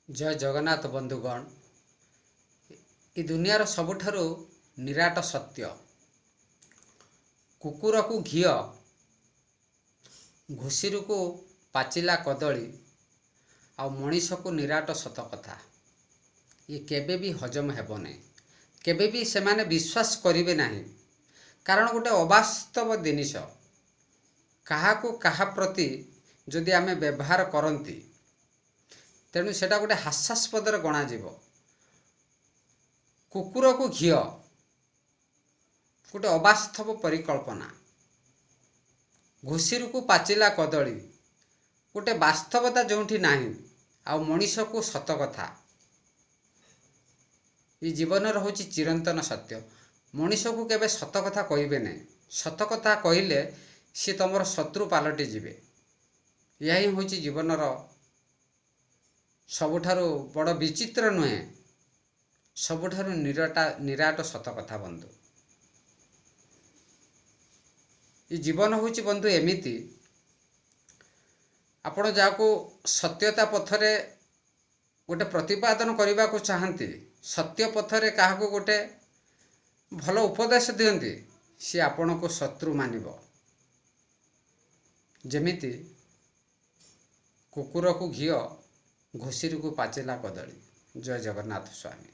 जय जगन्नाथ बंधुगण। ई दुनियार सबुठारु निराट सत्य, कुकुर को घी, घुषुरी को पाचिला कदली, आ मनीष को निराट सत कथा। ये केबे भी हजम हेब नहीं, केबे भी से माने विश्वास करिवे नहीं। कारण गोटे अवास्तव जिनिष कहा प्रति जदि आमे व्यवहार करती तेणु सेटा गोटे हास्यास्पद गणा जीव। कुकुर को घी गोटे अवास्तव परिकल्पना, घुषुरी को पाचिला कदली गोटे वास्तवता जोठी नहीं, आ मनीष को सत कथा। ये जीवन होची चिरंतन सत्य। मनीष को केबे सत कथा कहिबे नहीं। सत कथा कहिले सी तुमर शत्रु पालटि जीवे। यही होची जीवनर सबुठारु बड़ विचित्र नुहे, सबुठारु निराट सत कथा बंधु। ये जीवन होची बंधु एमिति, आपण जाको सत्यता पथरे गोटे प्रतिपादन करने को चाहती, सत्य पथरे क्या गोटे भल उपदेश दियंती, सी आपण को शत्रु मानिब। जेमिति कुकुर को घी, घुषुरी को पाचिला कदली। जय जगन्नाथ स्वामी।